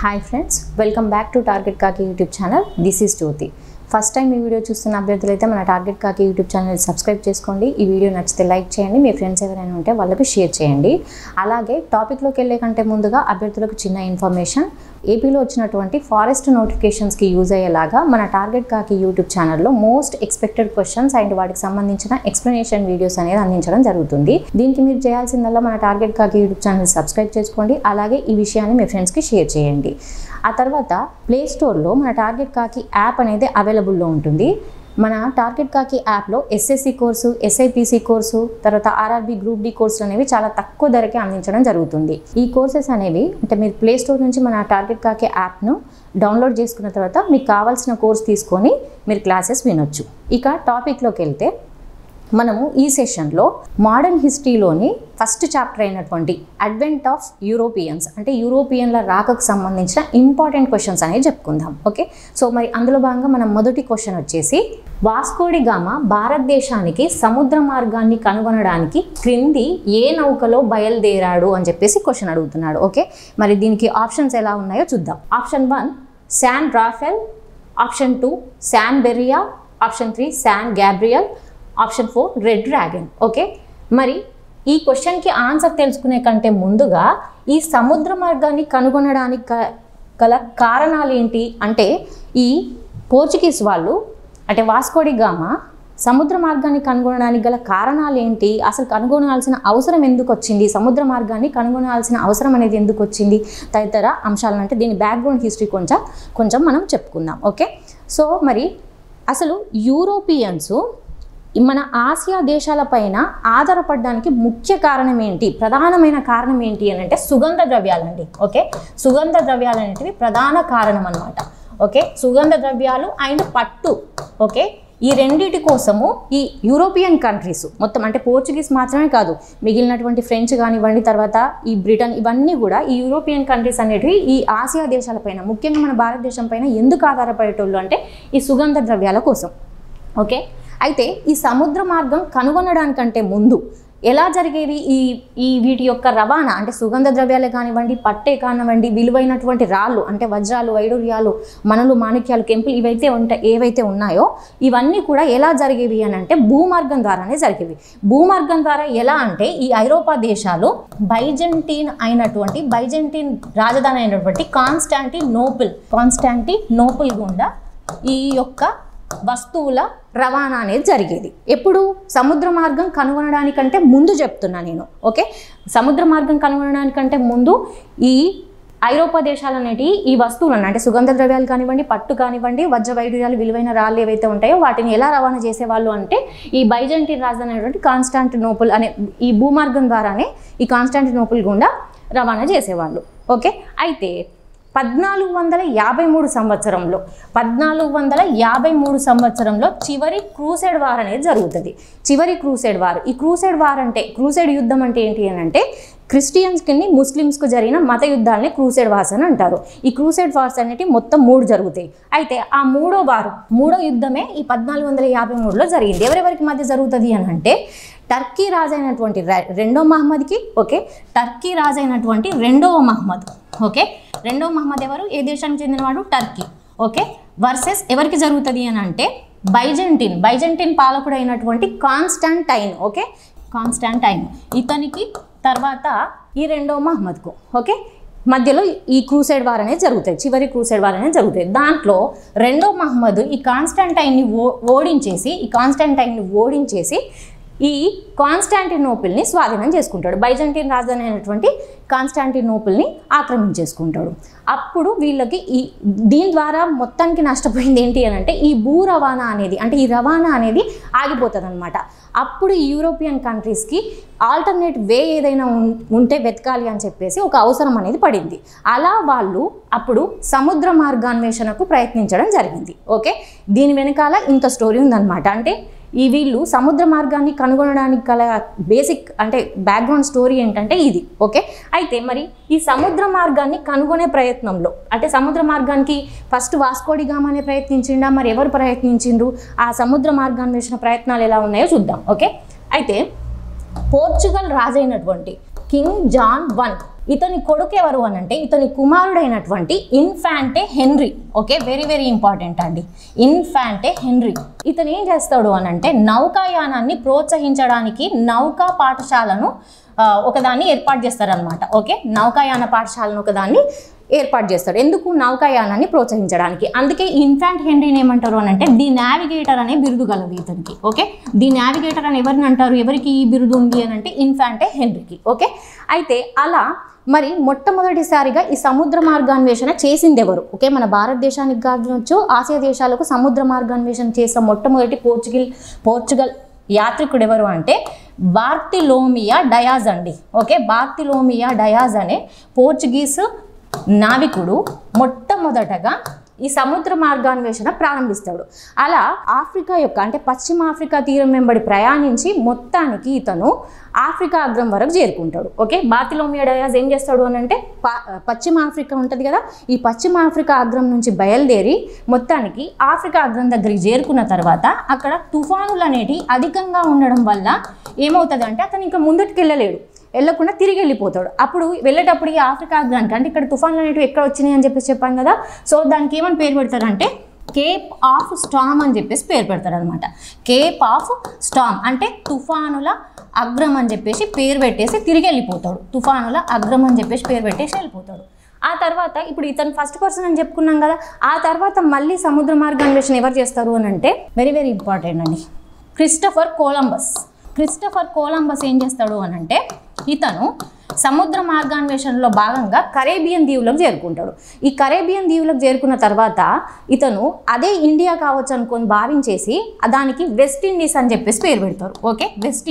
Hi friends, welcome back to Target Kaki YouTube channel. This is Jyoti. First time ఈ video చూస్తున్న అభ్యర్థులైతే మన target కాకి YouTube channel subscribe చేసుకోండి. ఈ video నచ్చితే లైక్ చేయండి, మీ ఫ్రెండ్స్ ఎవరైనా ఉంటే వాళ్ళకి షేర్ చేయండి. అలాగే టాపిక్లోకి వెళ్ళే కంటే ముందుగా అభ్యర్థులకు చిన్న ఇన్ఫర్మేషన్. ఏపీలో వచ్చినటువంటి ఫారెస్ట్ నోటిఫికేషన్స్కి యూజ్ అయ్యేలాగా మన టార్గెట్ కాకి యూట్యూబ్ ఛానల్లో మోస్ట్ ఎక్స్పెక్టెడ్ క్వశ్చన్స్ అండ్ వాటికి సంబంధించిన ఎక్స్ప్లెనేషన్ వీడియోస్ అనేది అందించడం జరుగుతుంది. దీనికి మీరు చేయాల్సిందల్లా మన టార్గెట్ కాకి యూట్యూబ్ ఛానల్ సబ్స్క్రైబ్ చేసుకోండి. అలాగే ఈ విషయాన్ని మీ ఫ్రెండ్స్కి షేర్ చేయండి. ఆ తర్వాత ప్లే స్టోర్లో మన టార్గెట్ కాకి యాప్ అనేది అవైలబుల్లో ఉంటుంది. మన టార్గెట్ కాకి యాప్లో ఎస్ఎస్సి కోర్సు, ఎస్ఐపిసి కోర్సు, తర్వాత ఆర్ఆర్బి గ్రూప్ డి కోర్సులు అనేవి చాలా తక్కువ ధరకే అందించడం జరుగుతుంది. ఈ కోర్సెస్ అనేవి అంటే మీరు ప్లే స్టోర్ నుంచి మన టార్గెట్ కాకి యాప్ను డౌన్లోడ్ చేసుకున్న తర్వాత మీకు కావాల్సిన కోర్స్ తీసుకొని మీరు క్లాసెస్ వినొచ్చు. ఇక టాపిక్లోకి వెళ్తే మనము ఈ సెషన్లో మోడర్న్ హిస్టరీలోని ఫస్ట్ చాప్టర్ అయినటువంటి అడ్వెంట్ ఆఫ్ యూరోపియన్స్ అంటే యూరోపియన్ల రాకకు సంబంధించిన ఇంపార్టెంట్ క్వశ్చన్స్ అనేవి చెప్పుకుందాం. ఓకే, సో మరి అందులో భాగంగా మనం మొదటి క్వశ్చన్ వచ్చేసి వాస్కో డి గామా భారతదేశానికి సముద్ర మార్గాన్ని కనుగొనడానికి క్రింది ఏ నౌకలో బయలుదేరాడు అని చెప్పేసి క్వశ్చన్ అడుగుతున్నాడు. ఓకే, మరి దీనికి ఆప్షన్స్ ఎలా ఉన్నాయో చూద్దాం. Option 1 San Rafael, option 2 San Beria, option 3 San Gabriel, option 4 red dragon. Okay, మరి ఈ క్వశ్చన్కి ఆన్సర్ తెలుసుకునే కంటే ముందుగా ఈ సముద్ర మార్గాన్ని కనుగొనడానికి గల కారణాలు ఏంటి అంటే ఈ పోర్చుగీస్ వాళ్ళు అంటే వాస్కో డి గామా సముద్ర మార్గాన్ని కనుగొనడానికి గల కారణాలు ఏంటి, అసలు కనుగొనాల్సిన అవసరం ఎందుకు వచ్చింది, సముద్ర మార్గాన్ని కనుగొనాల్సిన అవసరం అనేది ఎందుకు వచ్చింది, తదితర అంశాలను అంటే దీని బ్యాక్గ్రౌండ్ హిస్టరీ కొంచెం మనం చెప్పుకుందాం. ఓకే, సో మరి అసలు యూరోపియన్స్ మన ఆసియా దేశాలపైన ఆధారపడడానికి ముఖ్య కారణం ఏంటి, ప్రధానమైన కారణం ఏంటి అని అంటే సుగంధ ద్రవ్యాలండి. ఓకే, సుగంధ ద్రవ్యాలు అనేటివి ప్రధాన కారణం అన్నమాట. ఓకే, సుగంధ ద్రవ్యాలు అండ్ పట్టు. ఓకే, ఈ రెండింటి కోసము ఈ యూరోపియన్ కంట్రీస్ మొత్తం అంటే పోర్చుగీస్ మాత్రమే కాదు, మిగిలినటువంటి ఫ్రెంచ్ కానివ్వండి, తర్వాత ఈ బ్రిటన్, ఇవన్నీ కూడా ఈ యూరోపియన్ కంట్రీస్ అనేటివి ఈ ఆసియా దేశాలపైన ముఖ్యంగా మన భారతదేశం పైన ఎందుకు ఆధారపడేటోళ్ళు అంటే ఈ సుగంధ ద్రవ్యాల కోసం. ఓకే, అయితే ఈ సముద్ర మార్గం కనుగొనడానికంటే ముందు ఎలా జరిగేవి ఈ వీటి యొక్క రవాణా అంటే సుగంధ ద్రవ్యాలే కానివ్వండి, పట్టే కానివ్వండి, విలువైనటువంటి రాళ్ళు అంటే వజ్రాలు, వైడూర్యాలు, మణులు, మాణిక్యాలు, కెంపులు ఏవైతే ఉన్నాయో ఇవన్నీ కూడా ఎలా జరిగేవి అని అంటే భూమార్గం ద్వారానే జరిగేవి. భూమార్గం ద్వారా ఎలా అంటే ఈ ఐరోపా దేశాలు బైజెంటీన్ రాజధాని అయినటువంటి కాన్స్టాంటినోపుల్ గుండా ఈ యొక్క వస్తువుల రవాణా అనేది జరిగేది. ఎప్పుడు సముద్ర మార్గం కనుగొనడానికంటే ముందు చెప్తున్నా నేను. ఓకే, సముద్ర మార్గం కనుగొనడానికంటే ముందు ఈ ఐరోపా దేశాలు అనేటివి ఈ వస్తువులను అంటే సుగంధ ద్రవ్యాలు కానివ్వండి, పట్టు కానివ్వండి, వజ్ర వైడూర్యాలు, విలువైన రాళ్ళు ఏవైతే ఉంటాయో వాటిని ఎలా రవాణా చేసేవాళ్ళు అంటే ఈ బైజెంటీన్ రాజధాని అనేటువంటి కాన్స్టాంటినోపుల్ అనే ఈ భూమార్గం ద్వారానే ఈ కాన్స్టాంటినోపుల్ గుండా రవాణా చేసేవాళ్ళు. ఓకే, అయితే 1453 సంవత్సరంలో చివరి క్రూసైడ్ వార్ అనేది జరుగుతుంది. చివరి క్రూసైడ్ వార్, ఈ క్రూసైడ్ వార్ అంటే క్రూసైడ్ యుద్ధం అంటే ఏంటి అని అంటే క్రిస్టియన్స్కి ముస్లిమ్స్కు జరిగిన మత యుద్ధాలని క్రూసైడ్ వార్స్ అని అంటారు. ఈ క్రూసైడ్ వార్స్ అనేవి మొత్తం 3 జరుగుతాయి. అయితే ఆ మూడో యుద్ధమే ఈ 1453లో జరిగింది. ఎవరెవరికి మధ్య జరుగుతుంది అని అంటే టర్కీ రాజైనటువంటి రెండో మహమ్మద్కి, ఓకే, టర్కీ రాజైనటువంటి రెండవ మహమ్మద్, ఓకే, రెండవ మహమ్మద్ ఎవరు, ఏ దేశానికి చెందినవాడు, టర్కీ. ఓకే, వర్సెస్ ఎవరికి జరుగుతుంది అని అంటే బైజెంటీన్ పాలకుడు అయినటువంటి కాన్స్టాంటైన్. ఓకే, కాన్స్టాంటైన్ ఇతనికి తర్వాత ఈ రెండవ మహమ్మద్కు ఓకే మధ్యలో ఈ క్రూసైడ్ వార్ అనేది జరుగుతుంది. చివరి క్రూసైడ్ వార్ అనేది జరుగుతుంది. దాంట్లో రెండో మహమ్మద్ ఈ కాన్స్టాంటైన్ని ఓడించేసి ఈ కాన్స్టాంటినోపుల్ని స్వాధీనం చేసుకుంటాడు. బైజెంటీన్ రాజధాని అయినటువంటి కాన్స్టాంటినోపుల్ని ఆక్రమించేసుకుంటాడు. అప్పుడు వీళ్ళకి దీని ద్వారా మొత్తానికి నష్టపోయింది ఏంటి అని అంటే ఈ భూ రవాణా అనేది అంటే ఈ రవాణా అనేది ఆగిపోతుంది అనమాట. అప్పుడు ఈ యూరోపియన్ కంట్రీస్కి ఆల్టర్నేట్ వే ఏదైనా ఉంటే వెతకాలి అని చెప్పేసి ఒక అవసరం అనేది పడింది. అలా వాళ్ళు అప్పుడు సముద్ర మార్గాన్వేషణకు ప్రయత్నించడం జరిగింది. ఓకే, దీని వెనకాల ఇంత స్టోరీ ఉందన్నమాట. అంటే వీళ్ళు సముద్ర మార్గాన్ని కనుగొనడానికి గల బేసిక్ అంటే బ్యాక్గ్రౌండ్ స్టోరీ ఏంటంటే ఇది. ఓకే, అయితే మరి ఈ సముద్ర మార్గాన్ని కనుగొనే ప్రయత్నంలో అంటే సముద్ర మార్గానికి ఫస్ట్ వాస్కో డి గామానే ప్రయత్నించిండా, మరి ఎవరు ప్రయత్నించిండ్రు, ఆ సముద్ర మార్గాన్వేషణ ప్రయత్నాలు ఎలా ఉన్నాయో చూద్దాం. ఓకే, అయితే పోర్చుగల్ రాజైనటువంటి కింగ్ జాన్ I ఇతని కొడుకు ఎవరు అని అంటే ఇతని కుమారుడైనటువంటి Infante Henry. Okay, very very important అండి. ఇన్ఫాంటే హెన్రీ ఇతను ఏం చేస్తాడు అని అంటే నౌకాయానాన్ని ప్రోత్సహించడానికి నౌకా పాఠశాలను ఒకదాన్ని ఏర్పాటు చేస్తారనమాట. ఓకే, నౌకాయాన పాఠశాలను ఒకదాన్ని ఏర్పాటు చేస్తాడు. ఎందుకు? నౌకాయానాన్ని ప్రోత్సహించడానికి. అందుకే ఇన్ఫాంట్ హెన్రీని ఏమంటారు అని అంటే ది నావిగేటర్ అనే బిరుదు గలదు ఇతనికి. ఓకే, ది నావిగేటర్ అని ఎవరిని అంటారు? ఎవరికి ఈ బిరుదు ఉంది అని అంటే ఇన్ఫాంటే హెన్రీకి. ఓకే, అయితే అలా మరి మొట్టమొదటిసారిగా ఈ సముద్ర మార్గాన్వేషణ చేసింది ఎవరు? ఓకే, మన భారతదేశానికి కావచ్చు ఆసియా దేశాలకు సముద్ర మార్గాన్వేషణ చేసిన మొట్టమొదటి పోర్చుగల్ యాత్రికుడు ఎవరు అంటే బార్తిలోమియా డయాజ్ అండి. ఓకే, బార్తిలోమియా డయాజ్ అనే పోర్చుగీస్ నావికుడు మొట్టమొదటగా ఈ సముద్ర మార్గాన్వేషణ ప్రారంభిస్తాడు. అలా ఆఫ్రికా యొక్క అంటే పశ్చిమ ఆఫ్రికా తీరం వెంబడి ప్రయాణించి మొత్తానికి ఇతను ఆఫ్రికా అగ్రం వరకు చేరుకుంటాడు. ఓకే, బార్తిలోమియా డయాజ్ ఏం చేస్తాడు అని అంటే పశ్చిమ ఆఫ్రికా ఉంటుంది కదా, ఈ పశ్చిమ ఆఫ్రికా అగ్రం నుంచి బయలుదేరి మొత్తానికి ఆఫ్రికా అగ్రం దగ్గరికి చేరుకున్న తర్వాత అక్కడ తుఫానులు అనేటివి అధికంగా ఉండడం వల్ల ఏమవుతుంది అంటే అతను ఇంకా ముందుకు వెళ్ళకుండా తిరిగి వెళ్ళిపోతాడు. అప్పుడు వెళ్ళేటప్పుడు ఈ ఆఫ్రికా అగ్రానికి అంటే ఇక్కడ తుఫాన్లు అనేటివి ఎక్కడ వచ్చినాయి అని చెప్పేసి చెప్పాను కదా, సో దానికి ఏమని పేరు పెడతారంటే కేప్ ఆఫ్ స్టామ్ అని చెప్పేసి పేరు పెడతారు అనమాట. కేప్ ఆఫ్ స్టామ్ అంటే తుఫానుల అగ్రం అని చెప్పేసి పేరు పెట్టేసి తిరిగి వెళ్ళిపోతాడు. తుఫానుల అగ్రం అని చెప్పేసి పేరు పెట్టేసి వెళ్ళిపోతాడు. ఆ తర్వాత ఇప్పుడు ఇతను ఫస్ట్ పర్సన్ అని చెప్పుకున్నాం కదా, ఆ తర్వాత మళ్ళీ సముద్ర మార్గాన్వేషణ ఎవరు చేస్తారు అని అంటే వెరీ వెరీ ఇంపార్టెంట్ అండి, క్రిస్టఫర్ కొలంబస్ ఏం చేస్తాడు అని అంటే ఇతను సముద్ర మార్గాన్వేషణలో భాగంగా కరేబియన్ దీవులకు చేరుకుంటాడు. ఈ కరేబియన్ దీవులకు చేరుకున్న తర్వాత ఇతను అదే ఇండియా కావచ్చు అనుకొని భావించేసి దానికి వెస్ట్ ఇండీస్ అని చెప్పేసి పేరు పెడతారు. ఓకే, వెస్ట్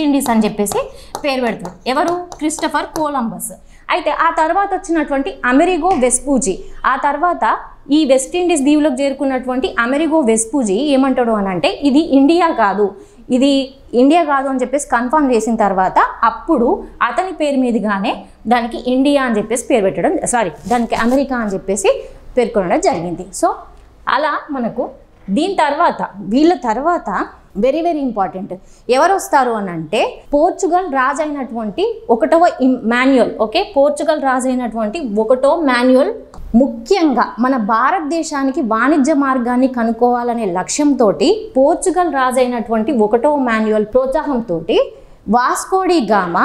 ఇండీస్ అని చెప్పేసి పేరు పెడతారు. ఎవరు? Christopher Columbus. అయితే ఆ తర్వాత వచ్చినటువంటి అమెరిగో వెస్పూచి, ఆ తర్వాత ఈ వెస్ట్ ఇండీస్ దీవులకు చేరుకున్నటువంటి అమెరిగో వెస్పూచి ఏమంటాడు అని అంటే ఇది ఇండియా కాదు అని చెప్పేసి కన్ఫర్మ్ చేసిన తర్వాత అప్పుడు అతని పేరు మీదుగానే దానికి ఇండియా అని చెప్పేసి పేరు పెట్టడం, దానికి అమెరికా అని చెప్పేసి పేర్కొనడం జరిగింది. సో అలా మనకు వీళ్ళ తర్వాత వెరీ వెరీ ఇంపార్టెంట్ ఎవరు వస్తారు అని అంటే పోర్చుగల్ రాజు అయినటువంటి ఒకటవ మాన్యువల్ ముఖ్యంగా మన భారతదేశానికి వాణిజ్య మార్గాన్ని కనుక్కోవాలనే లక్ష్యంతో పోర్చుగల్ రాజు అయినటువంటి ఒకటవ మాన్యువల్ ప్రోత్సాహంతో వాస్కోడి గామా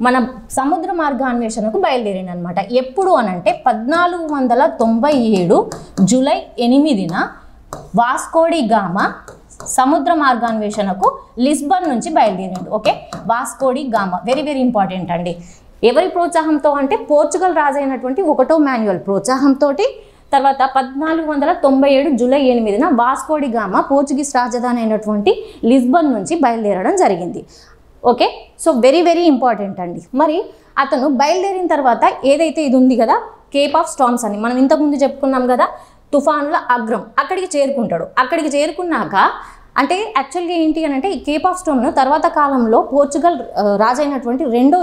మన సముద్ర మార్గాన్వేషణకు బయలుదేరిందనమాట. ఎప్పుడు అనంటే 1497 జూలై 8న వాస్కోడి గామా సముద్ర మార్గాన్వేషణకు లిస్బన్ నుంచి బయలుదేరాడు. Okay, Vasco da Gama very very important అండి. ఎవరి ప్రోత్సాహంతో అంటే పోర్చుగల్ రాజు అయినటువంటి ఒకటో మాన్యువల్ ప్రోత్సాహంతో తర్వాత 1497 జూలై 8న వాస్కోడి గామా పోర్చుగీస్ రాజధాని అయినటువంటి లిస్బన్ నుంచి బయలుదేరడం జరిగింది. Okay, so very very important అండి. మరి అతను బయలుదేరిన తర్వాత ఏదైతే ఇది ఉంది కదా కేప్ ఆఫ్ స్టామ్స్ అని మనం ఇంతకుముందు చెప్పుకున్నాం కదా, తుఫానుల అగ్రం, అక్కడికి చేరుకుంటాడు. అక్కడికి చేరుకున్నాక అంటే యాక్చువల్గా ఏంటి అని అంటే ఈ కేప్ ఆఫ్ స్టామ్ను తర్వాత కాలంలో పోర్చుగల్ రాజు అయినటువంటి రెండో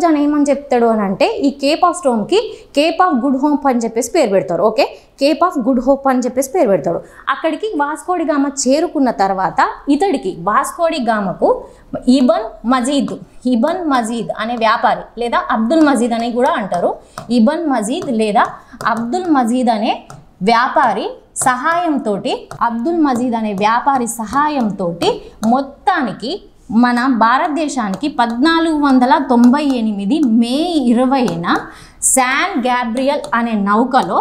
జాన్ ఏమని చెప్తాడు అని అంటే ఈ కేప్ ఆఫ్ స్టామ్కి కేప్ ఆఫ్ గుడ్ హోప్ అని చెప్పేసి పేరు పెడతారు. Okay, cape of good hope అని చెప్పేసి పేరు పెడతాడు. అక్కడికి వాస్కోడి గామా చేరుకున్న తర్వాత ఇతడికి వాస్కోడి గామకు ఇబన్ మజీద్ అనే వ్యాపారి లేదా అబ్దుల్ మజీద్ అని కూడా అంటారు. ఇబన్ మజీద్ లేదా అబ్దుల్ మజీద్ అనే వ్యాపారి సహాయంతో మొత్తానికి మన భారతదేశానికి 1498 మే 20న శాన్ గ్యాబ్రియల్ అనే నౌకలో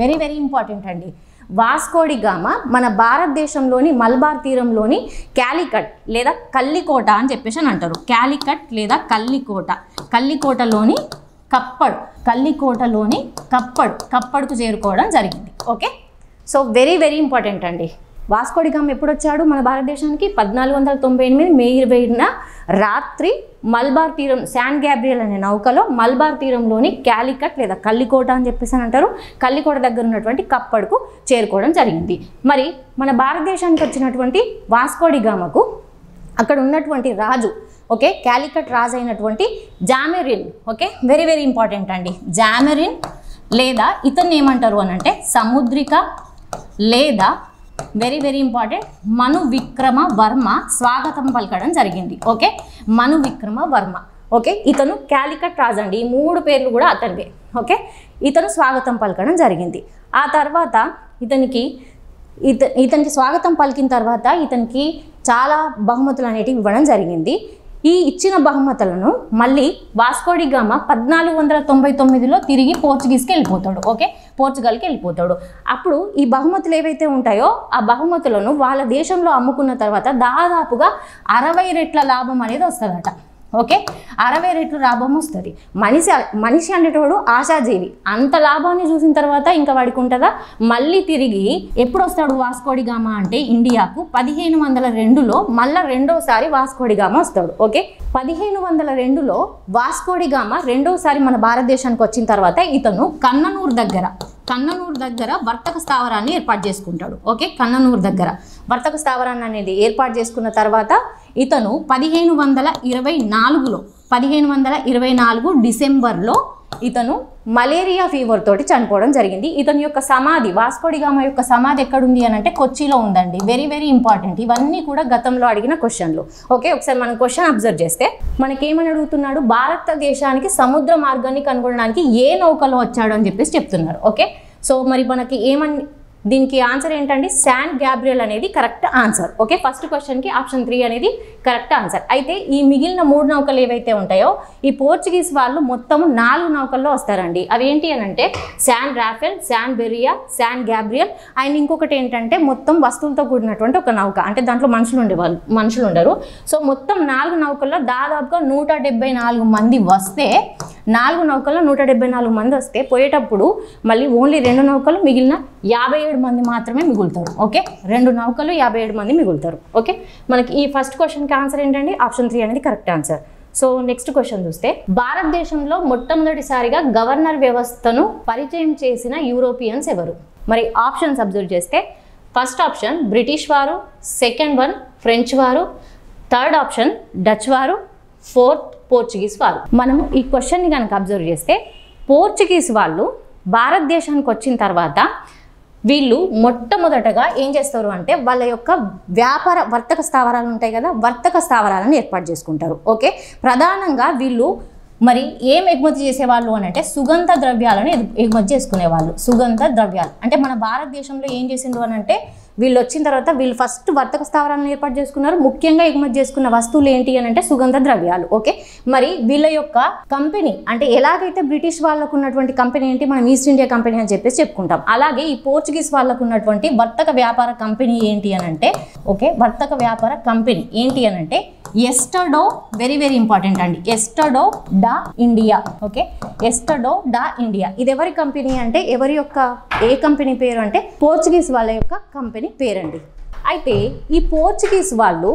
వెరీ వెరీ ఇంపార్టెంట్ అండి. వాస్కోడి గామా మన భారతదేశంలోని మలబార్ తీరంలోని క్యాలికట్ లేదా కల్లికోట అని చెప్పేసి అని అంటారు. క్యాలికట్ లేదా కల్లికోటలోని కప్పడుకు చేరుకోవడం జరిగింది. Okay, so very very important అండి. వాస్కోడి గామా ఎప్పుడు వచ్చాడు మన భారతదేశానికి? 1498 మే 20న రాత్రి మలబార్ తీరం శాన్ గ్యాబ్రియల్ అనే నౌకలో మలబార్ తీరంలోని క్యాలికట్ లేదా కల్లికోట అని చెప్పేసి అంటారు, కల్లికోట దగ్గర ఉన్నటువంటి కప్పడుకు చేరుకోవడం జరిగింది. మరి మన భారతదేశానికి వచ్చినటువంటి వాస్కోడి గామాకు అక్కడ ఉన్నటువంటి రాజు, ఓకే, క్యాలికట్ రాజు అయినటువంటి జామెరిన్, ఓకే, వెరీ వెరీ ఇంపార్టెంట్ అండి. జామెరిన్ లేదా ఇతన్ని ఏమంటారు అని అంటే సముద్రిక లేదా వెరీ వెరీ ఇంపార్టెంట్. మను విక్రమ వర్మ స్వాగతం పలకడం జరిగింది. ఓకే, మను విక్రమ వర్మ. ఓకే, ఇతను క్యాలికట్ రాజు అండి. ఈ 3 పేర్లు కూడా అతనివే. ఓకే, ఇతను స్వాగతం పలకడం జరిగింది. ఆ తర్వాత ఇతనికి స్వాగతం పలికిన తర్వాత ఇతనికి చాలా బహుమతులు అనేటివి ఇవ్వడం జరిగింది. ఈ ఇచ్చిన బహుమతులను మళ్ళీ వాస్కోడి గామా 1499లో తిరిగి పోర్చుగీస్కి వెళ్ళిపోతాడు. ఓకే, పోర్చుగల్కి వెళ్ళిపోతాడు. అప్పుడు ఈ బహుమతులు ఏవైతే ఉంటాయో ఆ బహుమతులను వాళ్ళ దేశంలో అమ్ముకున్న తర్వాత దాదాపుగా 60 రెట్ల లాభం అనేది వస్తుందట. ఓకే, 60 రెట్లు లాభం వస్తుంది. మనిషి అనేటోడు ఆశాజీవి. అంత లాభాన్ని చూసిన తర్వాత ఇంకా వాడికి ఉంటుందా? మళ్ళీ తిరిగి ఎప్పుడు వస్తాడు వాస్కోడి గామా అంటే ఇండియాకు 1502లో మళ్ళీ రెండోసారి వాస్కోడి గామా వస్తాడు. ఓకే, 1502లో వాస్కోడి గామా రెండోసారి మన భారతదేశానికి వచ్చిన తర్వాత ఇతను కన్ననూరు దగ్గర వర్తక స్థావరాన్ని ఏర్పాటు చేసుకుంటాడు. ఓకే, కన్ననూరు దగ్గర వర్తక స్థావరాన్ని అనేది ఏర్పాటు చేసుకున్న తర్వాత ఇతను 1524 డిసెంబర్లో ఇతను మలేరియా ఫీవర్ తోటి చనిపోవడం జరిగింది. ఇతని యొక్క సమాధి, వాస్కోడి గామా యొక్క సమాధి ఎక్కడుంది అని అంటే కొచ్చిలో ఉందండి. Very very important. ఇవన్నీ కూడా గతంలో అడిగిన క్వశ్చన్లు. ఓకే, ఒకసారి మనం క్వశ్చన్ అబ్జర్వ్ చేస్తే మనకేమని అడుగుతున్నాడు? భారతదేశానికి సముద్ర మార్గాన్ని కనుగొనడానికి ఏ నౌకలో వచ్చాడు అని చెప్పేసి చెప్తున్నారు. ఓకే, సో మరి మనకి దీనికి ఆన్సర్ ఏంటండి? శాన్ గ్యాబ్రియల్ అనేది కరెక్ట్ ఆన్సర్. ఓకే, ఫస్ట్ క్వశ్చన్కి ఆప్షన్ 3 అనేది కరెక్ట్ ఆన్సర్. అయితే ఈ మిగిలిన 3 నౌకలు ఏవైతే ఉంటాయో ఈ పోర్చుగీస్ వాళ్ళు మొత్తం 4 నౌకల్లో వస్తారండి. అవి ఏంటి అని అంటే San Rafael, San Beria, San Gabriel and ఇంకొకటి ఏంటంటే మొత్తం వస్తువులతో కూడినటువంటి ఒక నౌక. అంటే దాంట్లో మనుషులు ఉండరు. సో మొత్తం 4 నౌకల్లో దాదాపుగా 174 మంది వస్తే 4 నౌకల్లో 174 మంది వస్తే పోయేటప్పుడు మళ్ళీ ఓన్లీ 2 నౌకలు మిగిలిన 57 మంది మాత్రమే మిగులుతారు. ఓకే, 2 నౌకలు 57 మంది మిగులుతారు. ఓకే, మనకి ఈ ఫస్ట్ క్వశ్చన్కి ఆన్సర్ ఏంటండి? ఆప్షన్ 3 అనేది correct answer. So next question చూస్తే భారతదేశంలో మొట్టమొదటిసారిగా గవర్నర్ వ్యవస్థను పరిచయం చేసిన యూరోపియన్స్ ఎవరు? మరి ఆప్షన్స్ అబ్జర్వ్ చేస్తే ఫస్ట్ ఆప్షన్ బ్రిటిష్ వారు, సెకండ్ వన్ ఫ్రెంచ్ వారు, థర్డ్ ఆప్షన్ డచ్ వారు, ఫోర్త్ పోర్చుగీస్ వారు. మనం ఈ క్వశ్చన్ని కనుక అబ్జర్వ్ చేస్తే పోర్చుగీస్ వాళ్ళు భారతదేశానికి వచ్చిన తర్వాత వీళ్ళు మొట్టమొదటగా ఏం చేస్తారు అంటే వాళ్ళ యొక్క వర్తక స్థావరాలు ఉంటాయి కదా, వర్తక స్థావరాలను ఏర్పాటు చేసుకుంటారు. ఓకే, ప్రధానంగా వీళ్ళు మరి ఏం ఎగుమతి చేసేవాళ్ళు అని అంటే సుగంధ ద్రవ్యాలను ఎగుమతి చేసుకునేవాళ్ళు. సుగంధ ద్రవ్యాలు అంటే మన భారతదేశంలో ఏం చేసిండ్రు అని అంటే వీళ్ళు వచ్చిన తర్వాత వీళ్ళు ఫస్ట్ వర్తక స్థావరాలను ఏర్పాటు చేసుకున్నారు. ముఖ్యంగా ఎగుమతి చేసుకున్న వస్తువులు ఏంటి అని అంటే సుగంధ ద్రవ్యాలు. ఓకే, మరి వీళ్ళ యొక్క కంపెనీ అంటే ఎలాగైతే బ్రిటిష్ వాళ్ళకు ఉన్నటువంటి కంపెనీ ఏంటి, మనం ఈస్ట్ ఇండియా కంపెనీ అని చెప్పేసి చెప్పుకుంటాం. అలాగే ఈ పోర్చుగీస్ వాళ్ళకు ఉన్నటువంటి వర్తక వ్యాపార కంపెనీ ఏంటి అని అంటే ఓకే, వర్తక వ్యాపార కంపెనీ ఏంటి అని అంటే ఎస్టడో. వెరీ వెరీ ఇంపార్టెంట్ అండి, ఎస్టడో డా ఇండియా. ఓకే, ఎస్టడో డా ఇండియా. ఇది ఎవరి కంపెనీ అంటే ఏ కంపెనీ పేరు అంటే పోర్చుగీస్ వాళ్ళ యొక్క కంపెనీ పేరండి. అయితే ఈ పోర్చుగీస్ వాళ్ళు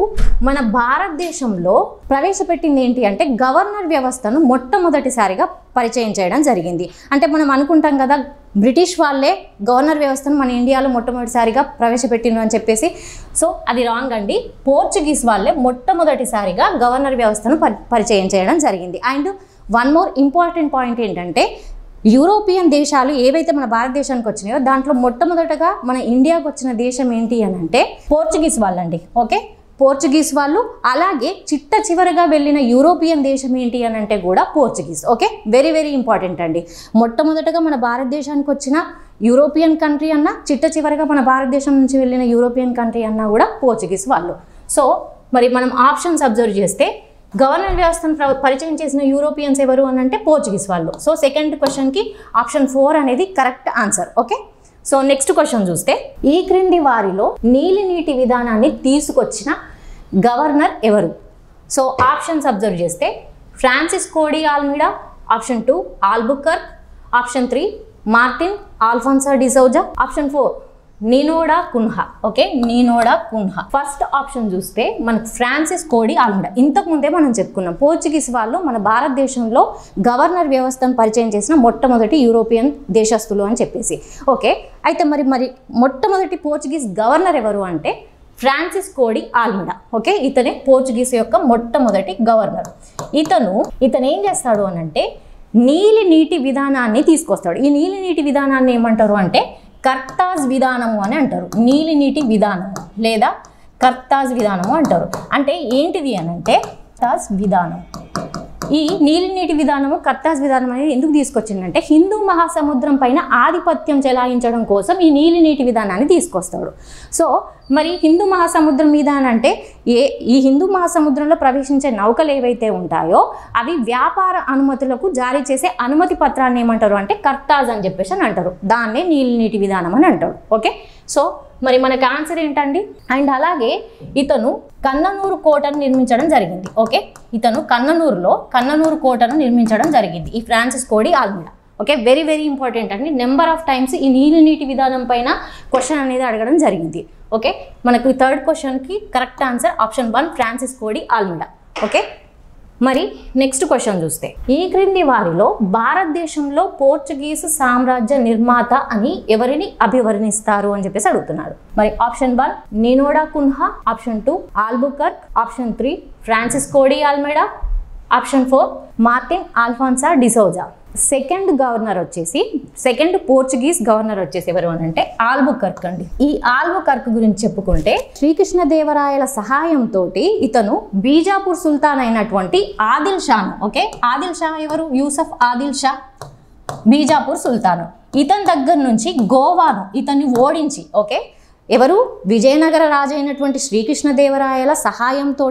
మన భారతదేశంలో ప్రవేశపెట్టింది ఏంటి అంటే గవర్నర్ వ్యవస్థను మొట్టమొదటిసారిగా పరిచయం చేయడం జరిగింది. అంటే మనం అనుకుంటాం కదా బ్రిటిష్ వాళ్ళే గవర్నర్ వ్యవస్థను మన ఇండియాలో మొట్టమొదటిసారిగా ప్రవేశపెట్టిండ్రు అని చెప్పేసి. సో అది రాంగ్ అండి. పోర్చుగీస్ వాళ్ళే మొట్టమొదటిసారిగా గవర్నర్ వ్యవస్థను పరిచయం చేయడం జరిగింది. And one more important point ఏంటంటే యూరోపియన్ దేశాలు ఏవైతే మన భారతదేశానికి వచ్చినాయో దాంట్లో మొట్టమొదటగా మన ఇండియాకు వచ్చిన దేశం ఏంటి అని అంటే పోర్చుగీస్ వాళ్ళండి. ఓకే, పోర్చుగీస్ వాళ్ళు. అలాగే చివరగా వెళ్ళిన యూరోపియన్ దేశం ఏంటి అని అంటే కూడా Portuguese. Okay, very very important అండి. మొట్టమొదటగా మన భారతదేశానికి వచ్చిన యూరోపియన్ కంట్రీ అన్న చివరగా మన భారతదేశం నుంచి వెళ్ళిన యూరోపియన్ కంట్రీ అన్నా కూడా పోర్చుగీస్ వాళ్ళు. సో మరి మనం ఆప్షన్స్ అబ్జర్వ్ చేస్తే గవర్నర్ వ్యవస్థను పరిచయం చేసిన యూరోపియన్స్ ఎవరు అని అంటే పోర్చుగీస్ వాళ్ళు. సో సెకండ్ క్వశ్చన్కి ఆప్షన్ 4 అనేది correct answer. Okay, so next question చూస్తే ఈ క్రింది వారిలో నీటి విధానాన్ని తీసుకొచ్చిన గవర్నర్ ఎవరు? సో ఆప్షన్స్ అబ్జర్వ్ చేస్తే Francisco de Almeida, option 2 Albuquerque, option 3 Martin Alfonso de Souza, option 4 Nino da Cunha. Okay, Nino da Cunha. First option చూస్తే మనకు ఫ్రాన్సిస్కో డి ఆల్మిడా. ఇంతకుముందే మనం చెప్పుకున్నాం పోర్చుగీస్ వాళ్ళు మన భారతదేశంలో గవర్నర్ వ్యవస్థను పరిచయం చేసిన మొట్టమొదటి యూరోపియన్ దేశస్తులు అని చెప్పేసి. ఓకే, అయితే మరి మొట్టమొదటి పోర్చుగీస్ గవర్నర్ ఎవరు అంటే ఫ్రాన్సిస్కో డి ఆల్మిడా. ఓకే, ఇతనే పోర్చుగీస్ యొక్క మొట్టమొదటి గవర్నర్. ఇతను ఏం చేస్తాడు అని అంటే నీటి విధానాన్ని తీసుకొస్తాడు. ఈ నీటి విధానాన్ని ఏమంటారు అంటే కర్తాజ్ విధానము అని అంటారు. నీలినీటి విధానము లేదా కర్తాజ్ విధానము అంటారు. అంటే ఏంటిది అని అంటే కర్తాజ్ విధానం. ఈ నీలినీటి విధానము కర్తాజ్ విధానం అనేది ఎందుకు తీసుకొచ్చిందంటే హిందూ మహాసముద్రం పైన ఆధిపత్యం చెలాయించడం కోసం ఈ నీలినీటి విధానాన్ని తీసుకొస్తాడు. సో మరి హిందూ మహాసముద్రం మీద అంటే ఈ హిందూ మహాసముద్రంలో ప్రవేశించే నౌకలు ఏవైతే ఉంటాయో అవి వ్యాపార అనుమతులకు జారీ చేసే అనుమతి పత్రాన్ని ఏమంటారు అంటే కర్తాజ్ అని చెప్పేసి అని అంటారు. దాన్నే నీలినీటి విధానం అని అంటాడు. ఓకే, సో మరి మనకి ఆన్సర్ ఏంటండి? అండ్ అలాగే ఇతను కన్ననూరు కోటను నిర్మించడం జరిగింది. ఓకే, ఇతను కన్ననూరు కోటను నిర్మించడం జరిగింది ఈ Francis de Almeida. Okay, very very important అండి. నెంబర్ ఆఫ్ టైమ్స్ ఈ నీలినీటి విధానం పైన క్వశ్చన్ అనేది అడగడం జరిగింది. ఓకే, మనకు థర్డ్ క్వశ్చన్కి correct answer option 1 Francis de Almeida. Okay, మరి నెక్స్ట్ క్వశ్చన్ చూస్తే ఈ క్రింది వారిలో భారతదేశంలో పోర్చుగీస్ సామ్రాజ్య నిర్మాత అని ఎవరిని అభివర్ణిస్తారు అని చెప్పేసి అడుగుతున్నాడు. మరి option 1 Nino da Cunha, option 2 Albuquerque, option 3 Francisco de Almeida, option 4 Martin Alfonso de Souza. Second Portuguese governor వచ్చేసి ఎవరు అని అంటే ఆల్బుకర్క్ అండి. ఈ ఆల్బుకర్క్ గురించి చెప్పుకుంటే శ్రీకృష్ణదేవరాయల సహాయంతో ఇతను బీజాపూర్ సుల్తాన్ అయినటువంటి ఆదిల్ షాను, ఓకే ఆదిల్ షా ఎవరు? యూసఫ్ ఆదిల్ షా బీజాపూర్ సుల్తాను. ఇతని దగ్గర నుంచి గోవాను ఇతన్ని ఓడించి, ఓకే ఎవరు? విజయనగర రాజు అయినటువంటి శ్రీకృష్ణదేవరాయల సహాయంతో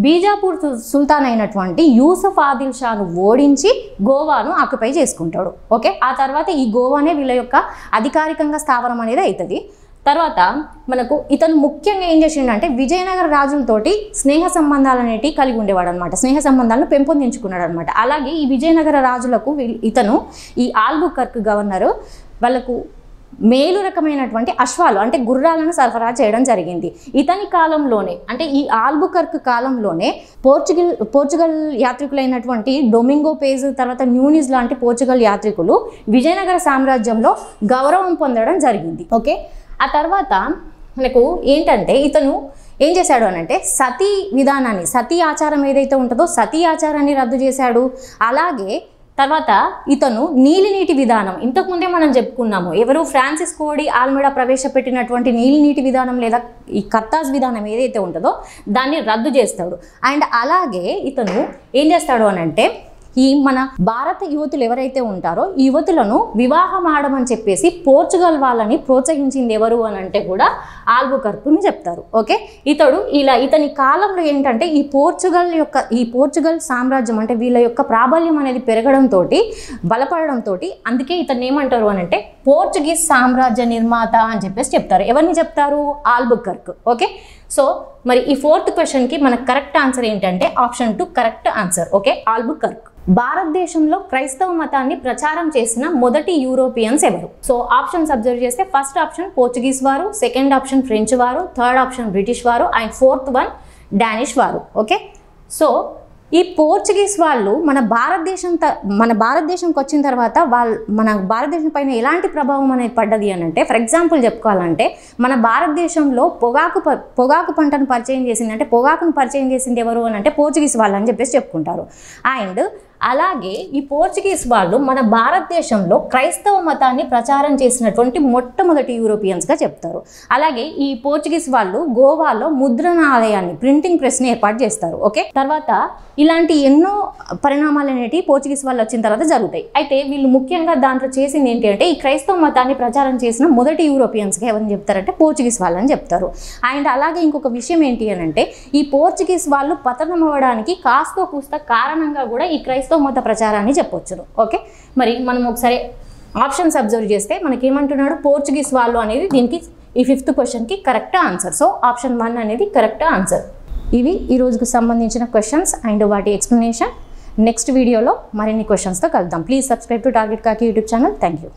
బీజాపూర్ సుల్తాన్ అయినటువంటి యూసఫ్ ఆదిల్ షాను ఓడించి గోవాను ఆక్యుపై చేసుకుంటాడు. ఓకే, ఆ తర్వాత ఈ గోవానే వీళ్ళ యొక్క అధికారికంగా స్థావరం అనేది అవుతుంది. తర్వాత మనకు ఇతను ముఖ్యంగా ఏం చేసిండంటే విజయనగర రాజులతోటి స్నేహ సంబంధాలు అనేటివి కలిగి ఉండేవాడు అనమాట. స్నేహ సంబంధాలను పెంపొందించుకున్నాడు అనమాట. అలాగే ఈ విజయనగర రాజులకు ఇతను ఈ ఆల్బుకర్క్ గవర్నరు వాళ్ళకు మేలు రకమైనటువంటి అశ్వాలు అంటే గుర్రాలను సరఫరా చేయడం జరిగింది. ఇతని కాలంలోనే అంటే ఈ ఆల్బుకర్క్ కాలంలోనే పోర్చుగల్ యాత్రికులైనటువంటి డొమింగో పేజ్ తర్వాత న్యూనిస్ లాంటి పోర్చుగల్ యాత్రికులు విజయనగర సామ్రాజ్యంలో గౌరవం పొందడం జరిగింది. ఓకే, ఆ తర్వాత మనకు ఏంటంటే ఇతను ఏం చేశాడు అని అంటే సతీ ఆచారం ఏదైతే ఉంటుందో సతీ ఆచారాన్ని రద్దు చేశాడు. అలాగే తర్వాత ఇతను నీలినీటి విధానం ఇంతకుముందే మనం చెప్పుకున్నాము. ఎవరు? ఫ్రాన్సిస్ కోడి ఆల్మిడా ప్రవేశపెట్టినటువంటి నీలినీటి విధానం లేదా ఈ కర్తాజ్ విధానం ఏదైతే ఉంటుందో దాన్ని రద్దు చేస్తాడు. అండ్ అలాగే ఇతను ఏం చేస్తాడు అని అంటే ఈ మన భారత యువతులు ఎవరైతే ఉంటారో ఈ యువతులను వివాహం ఆడమని చెప్పేసి పోర్చుగల్ వాళ్ళని ప్రోత్సహించింది ఎవరు అని అంటే కూడా ఆల్బుకర్క్ని చెప్తారు. ఓకే, ఇతని కాలంలో ఏంటంటే ఈ పోర్చుగల్ సామ్రాజ్యం అంటే వీళ్ళ యొక్క ప్రాబల్యం అనేది పెరగడంతో బలపడడంతో అందుకే ఇతన్ని ఏమంటారు అని అంటే పోర్చుగీస్ సామ్రాజ్య నిర్మాత అని చెప్పేసి చెప్తారు. ఎవరిని చెప్తారు? ఆల్బుకర్క్. ఓకే, సో మరి ఈ ఫోర్త్ క్వశ్చన్కి మనకు కరెక్ట్ ఆన్సర్ ఏంటంటే option 2 correct answer. Okay, Albuquerque. భారతదేశంలో క్రైస్తవ మతాన్ని ప్రచారం చేసిన మొదటి యూరోపియన్స్ ఎవరు? సో ఆప్షన్స్ అబ్జర్వ్ చేస్తే ఫస్ట్ ఆప్షన్ పోర్చుగీస్ వారు, సెకండ్ ఆప్షన్ ఫ్రెంచ్ వారు, థర్డ్ ఆప్షన్ బ్రిటిష్ వారు అండ్ ఫోర్త్ వన్ డానిష్ వారు. ఓకే, సో ఈ పోర్చుగీస్ వాళ్ళు మన భారతదేశంకి వచ్చిన తర్వాత మన భారతదేశం పైన ఎలాంటి ప్రభావం అనేది పడ్డది అని అంటే ఫర్ ఎగ్జాంపుల్ చెప్పుకోవాలంటే మన భారతదేశంలో పొగాకు పంటను పరిచయం చేసింది అంటే పొగాకును పరిచయం చేసింది ఎవరు అని అంటే పోర్చుగీస్ వాళ్ళు అని చెప్పేసి చెప్పుకుంటారు. అండ్ అలాగే ఈ పోర్చుగీస్ వాళ్ళు మన భారతదేశంలో క్రైస్తవ మతాన్ని ప్రచారం చేసినటువంటి మొట్టమొదటి యూరోపియన్స్గా చెప్తారు. అలాగే ఈ పోర్చుగీస్ వాళ్ళు గోవాలో ముద్రణాలయాన్ని ప్రింటింగ్ ప్రెస్ని ఏర్పాటు చేస్తారు. ఓకే, తర్వాత ఇలాంటి ఎన్నో పరిణామాలు అనేవి పోర్చుగీస్ వాళ్ళు వచ్చిన తర్వాత జరుగుతాయి. అయితే వీళ్ళు ముఖ్యంగా దాంట్లో చేసింది ఏంటి అంటే ఈ క్రైస్తవ మతాన్ని ప్రచారం చేసిన మొదటి యూరోపియన్స్గా ఎవరిని చెప్తారంటే పోర్చుగీస్ వాళ్ళని చెప్తారు. అండ్ అలాగే ఇంకొక విషయం ఏంటి అని అంటే ఈ పోర్చుగీస్ వాళ్ళు పతనం అవ్వడానికి కాస్తో కూస్త కారణంగా కూడా ఈ క్రైస్తవ మత ప్రచారాన్ని చెప్పొచ్చును. ఓకే, మరి మనం ఒకసారి ఆప్షన్స్ అబ్జర్వ్ చేస్తే మనకి ఏమంటున్నాడు? పోర్చుగీస్ వాళ్ళు అనేది దీనికి ఈ ఫిఫ్త్ క్వశ్చన్కి కరెక్ట్ ఆన్సర్. సో ఆప్షన్ 1 అనేది కరెక్ట్ ఆన్సర్. ఇవి ఈ రోజుకు సంబంధించిన క్వశ్చన్స్ అండ్ వాటి ఎక్స్ప్లెనేషన్. నెక్స్ట్ వీడియోలో మరిన్ని క్వశ్చన్స్తో కలుద్దాం. ప్లీజ్ సబ్స్క్రైబ్ టు టార్గెట్ కాకి యూట్యూబ్ ఛానల్. Thank you.